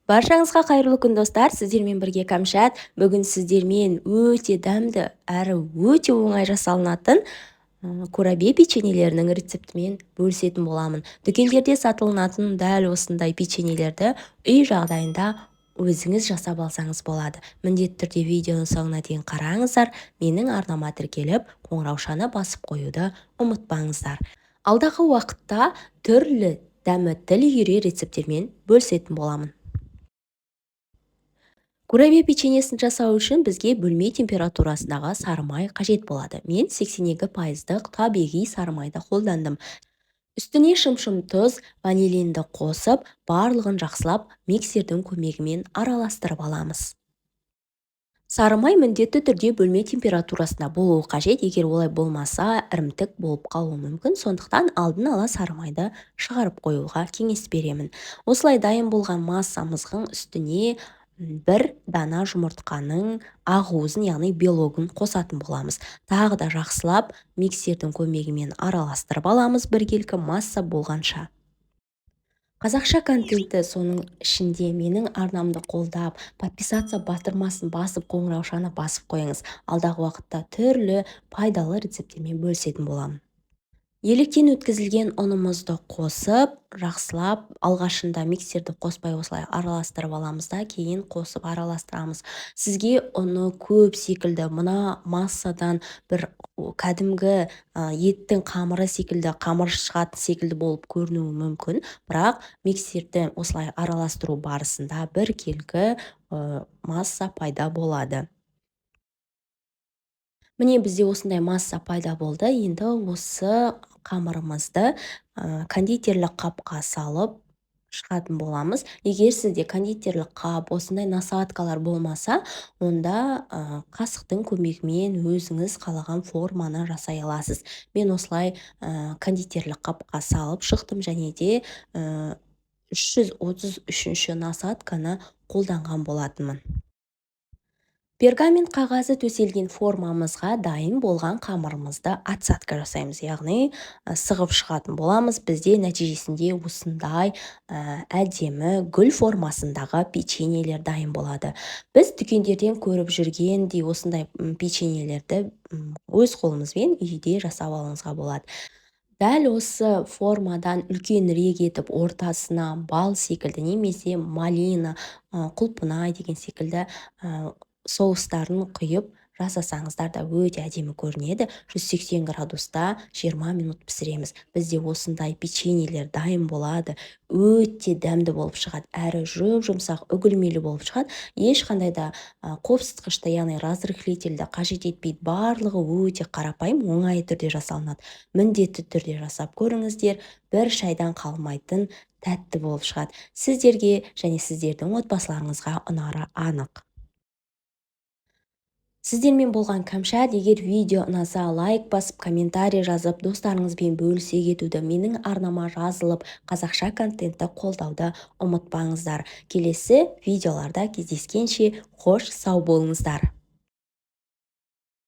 Баршаңызға қайырлы күн достар, сіздермен бірге Кәмшат. Бүгін сіздермен өте дәмді әрі өте оңай жасалынатын курабе печеньелерінің рецептімен бөлісетін боламын. Дүкендерде сатылынатын дәл осындай печеньелерді үй жағдайында өзіңіз жасап алсаңыз болады. Міндетті түрде видеоны соңына дейін қараңыздар. Менің арнама тіркеліп, қоңыраушаны басып қоюды ұмытпаңыздар. Алдағы уақытта түрлі дәмі тіл үйіре рецепттермен бөлісетін боламын. Курабе печеньесін жасау үшін бізге бөлме температурасындағы сары май қажет болады. Мен 82% табиғи сары майды қолдандым. Үстіне шым-шым тұз, ванилинді қосып, барлығын жақсылап миксердің көмегімен араластырып аламыз. Сары май міндетті түрде бөлме температурасында болуы қажет, егер олай болмаса ірімтік болып қалуы мүмкін. Сондықтан алдын ала сары майды шығарып қоюға кеңес беремін. Осылай дайын болған массамыздың үстіне бір дана жұмыртқаның ақуызын, яғни белогын қосатын боламыз. Тағы да жақсылап миксердің көмегімен араластырып аламыз біркелкі масса болғанша. Қазақша контентті соның ішінде менің арнамды қолдап, подписаться батырмасын басып, қоңыраушаны басып қойыңыз. Алдағы уақытта түрлі пайдалы рецепттермен бөлісетін боламын. Електен өткізілген ұнымызды қосып, жақсылап, алғашында миксерді қоспай осылай араластырып аламыз да, кейін қосып араластырамыз. Сізге ұны көп секілді, мына массадан бір кәдімгі еттің қамыры секілді, қамыр шығатын секілді болып көрінуі мүмкін, бірақ миксерді осылай араластыру барысында біркелкі масса пайда болады. Міне бізде осындай масса пайда болды. Енді осы қамырымызды кондитерлік қапқа салып шығатын боламыз. Егер сізде кондитерлік қап, осындай насадкалар болмаса, онда қасықтың көмегімен өзіңіз қалаған форманы жасай аласыз. Мен осылай кондитерлік қапқа салып шықтым, және де 333 насадканы қолданған болатынмын. Пергамент қағазы төселген формамызға дайын болған қамырымызды отсадка жасаймыз, яғни сығып шығатын боламыз. Бізде нәтижесінде осындай әдемі гүл формасындағы печеньелер дайын болады. Біз дүкендерден көріп жүргендей осындай печеньелерді өз қолымызбен үйде жасап алуыңызға болады. Дәл осы формадан үлкенірек етіп ортасына бал секілді немесе малина, құлпынай деген секілді соустарын құйып жасасаңыздар да өте әдемі көрінеді. 180 градуста 20 минут пісіреміз. Бізде осындай печеньелер дайын болады. Өте дәмді болып шығады, әрі жұмсақ, үгілмелі болып шығады. Ешқандай да қопсытқышты, яғни разрыхлительді қажет етпейді. Барлығы өте қарапайым, оңай түрде жасалынады. Міндетті түрде жасап көріңіздер, бір шайдан қалмайтын тәтті болып шығады. Сіздерге және сіздердің отбасыларыңызға ұнары анық. Сіздермен болған Кәмшат. Егер видео ұнаса, лайк басып, комментарий жазып, достарыңызбен бөлісе кетуді, менің арнама жазылып, қазақша контентті қолдауды ұмытпаңыздар. Келесі видеоларда кездескенше қош сау болыңыздар.